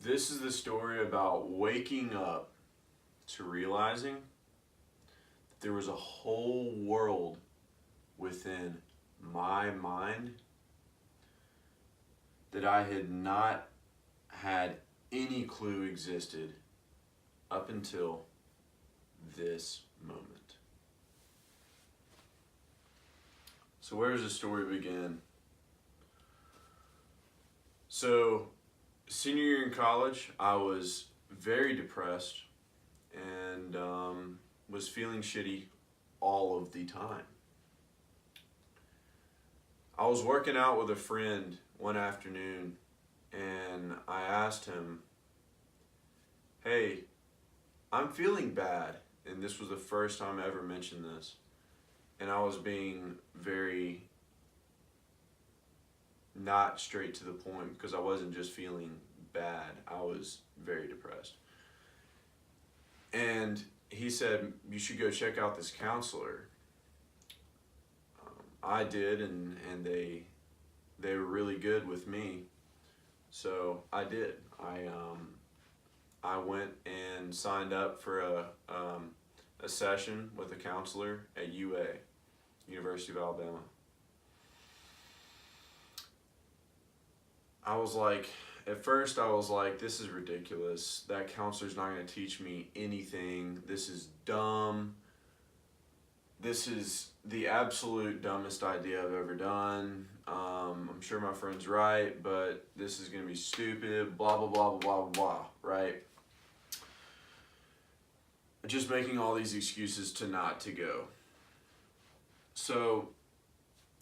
This is the story about waking up to realizing that there was a whole world within my mind that I had not had any clue existed up until this moment. So, where does the story begin? So, senior year in college, I was very depressed and was feeling shitty all of the time. I was working out with a friend one afternoon and I asked him, "Hey, I'm feeling bad." And this was the first time I ever mentioned this. And I was being very not straight to the point because I wasn't just feeling bad, I was very depressed. And he said, "You should go check out this counselor." I did, and they were really good with me. So I did. I went and signed up for a session with a counselor at UA, University of Alabama. I was like, at first I was like, this is ridiculous. That counselor's not going to teach me anything. This is dumb. This is the absolute dumbest idea I've ever done. I'm sure my friend's right, but this is going to be stupid, blah, blah, blah, blah, blah, blah, right? Just making all these excuses to not to go. So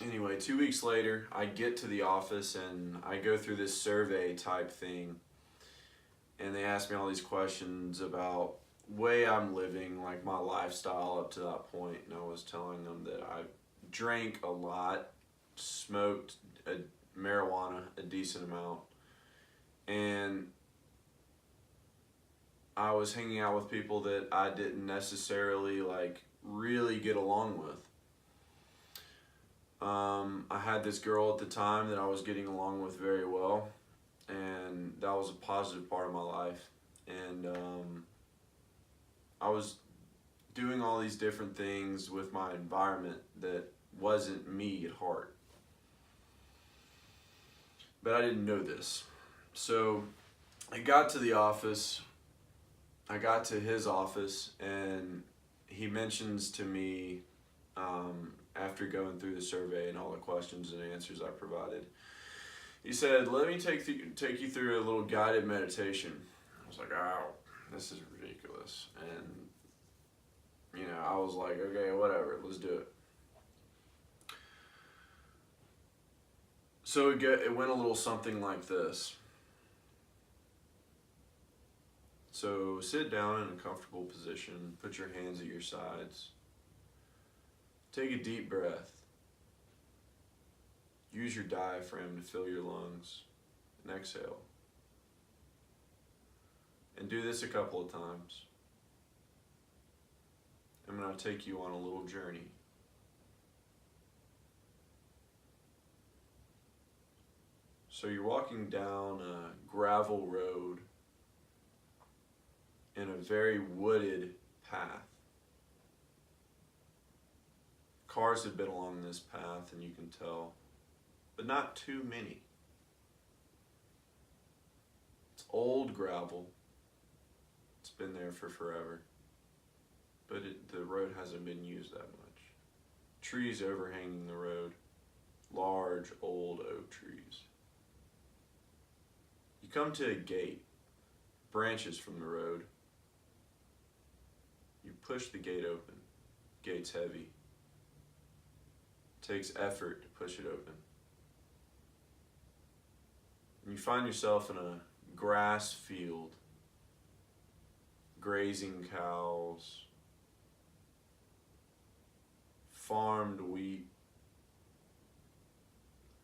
anyway, 2 weeks later, I get to the office and I go through this survey type thing. And they ask me all these questions about way I'm living, like my lifestyle up to that point. And I was telling them that I drank a lot, smoked marijuana a decent amount, and I was hanging out with people that I didn't necessarily like really get along with. I had this girl at the time that I was getting along with very well, and that was a positive part of my life. And I was doing all these different things with my environment that wasn't me at heart. But I didn't know this. So I got to the office, I got to his office, and he mentions to me, after going through the survey and all the questions and answers I provided, he said, "Let me take you through a little guided meditation." I was like, "Oh, this is ridiculous." And, I was like, "Okay, whatever, let's do it." So it went a little something like this. So sit down in a comfortable position, put your hands at your sides. Take a deep breath. Use your diaphragm to fill your lungs and exhale. And do this a couple of times. I'm going to take you on a little journey. So you're walking down a gravel road in a very wooded path. Cars have been along this path, and you can tell, but not too many. It's old gravel. It's been there for forever, but the road hasn't been used that much. Trees overhanging the road, large old oak trees. You come to a gate, branches from the road. You push the gate open. Gate's heavy. It takes effort to push it open. And you find yourself in a grass field, grazing cows, farmed wheat,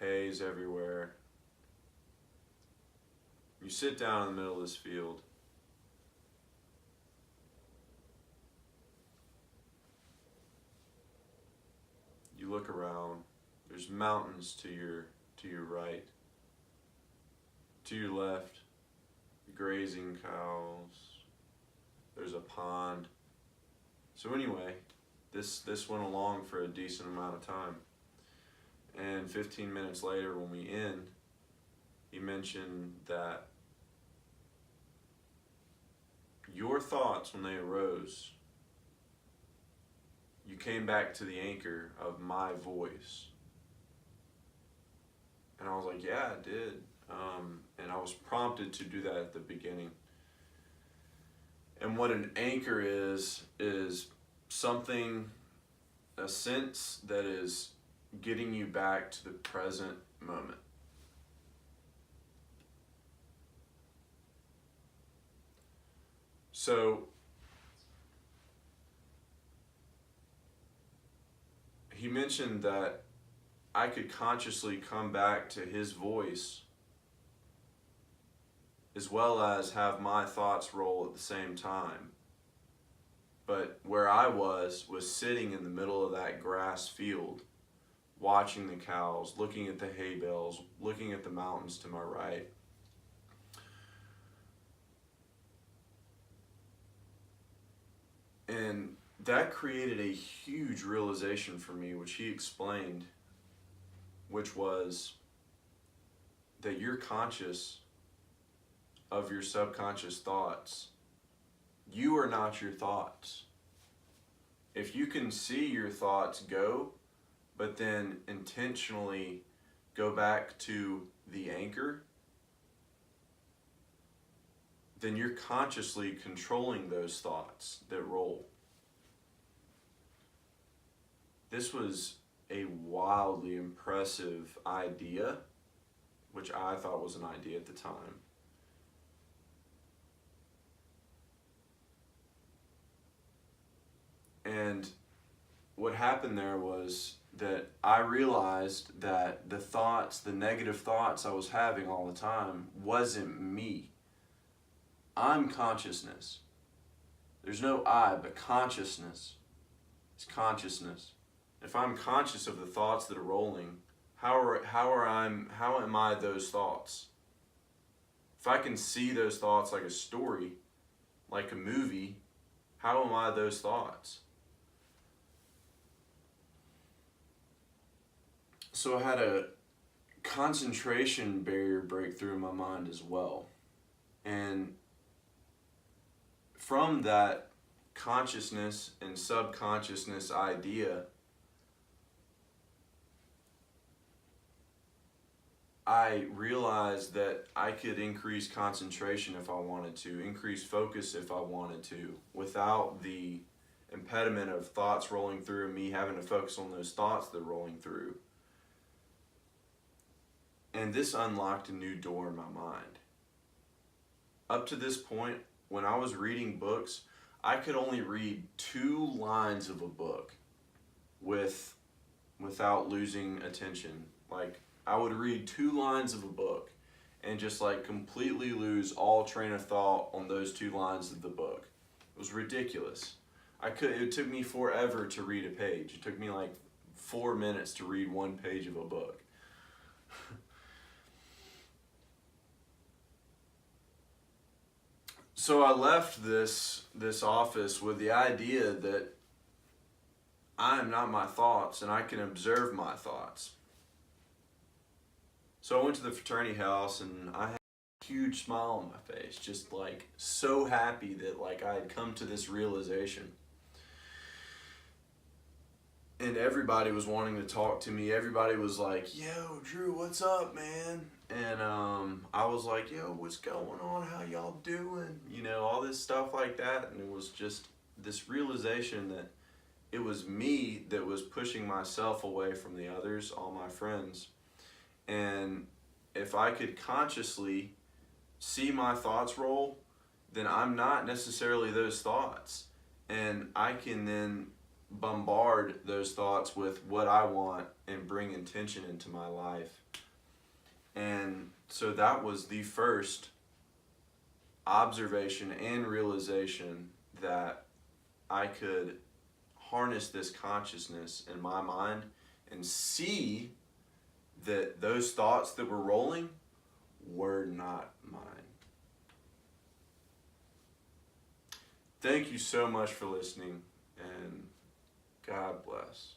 hay's everywhere. You sit down in the middle of this field. You look around. There's mountains to your right, to your left. grazing cows. There's a pond. So anyway, this went along for a decent amount of time. And 15 minutes later when we end, he mentioned that your thoughts, when they arose, you came back to the anchor of my voice. And I was like, yeah, I did. And I was prompted to do that at the beginning. And what an anchor is something, a sense that is getting you back to the present moment. So he mentioned that I could consciously come back to his voice as well as have my thoughts roll at the same time. But where I was sitting in the middle of that grass field, watching the cows, looking at the hay bales, looking at the mountains to my right. And that created a huge realization for me, which he explained, which was that you're conscious of your subconscious thoughts. You are not your thoughts. If you can see your thoughts go, but then intentionally go back to the anchor, then you're consciously controlling those thoughts that roll. This was a wildly impressive idea, which I thought was an idea at the time. And what happened there was that I realized that the thoughts, the negative thoughts I was having all the time wasn't me. I'm consciousness. There's no I, but consciousness. It's consciousness. If I'm conscious of the thoughts that are rolling, how am I those thoughts? If I can see those thoughts like a story, like a movie, how am I those thoughts? So I had a concentration barrier breakthrough in my mind as well. And from that consciousness and subconsciousness idea, I realized that I could increase concentration if I wanted to, increase focus if I wanted to, without the impediment of thoughts rolling through and me having to focus on those thoughts that are rolling through. And this unlocked a new door in my mind. Up to this point, when I was reading books, I could only read 2 lines of a book without losing attention. Like, I would read 2 lines of a book and just like completely lose all train of thought on those 2 lines of the book. It was ridiculous. It took me forever to read a page. It took me like 4 minutes to read 1 page of a book. So I left this office with the idea that I am not my thoughts and I can observe my thoughts. So I went to the fraternity house and I had a huge smile on my face, just like so happy that like I had come to this realization. And everybody was wanting to talk to me. Everybody was like, yo, Drew, what's up, man? And I was like, yo, what's going on? How y'all doing? You know, all this stuff like that. And it was just this realization that it was me that was pushing myself away from the others, all my friends. And if I could consciously see my thoughts roll, then I'm not necessarily those thoughts. And I can then bombard those thoughts with what I want and bring intention into my life. And so that was the first observation and realization that I could harness this consciousness in my mind and see that those thoughts that were rolling were not mine. Thank you so much for listening, and God bless.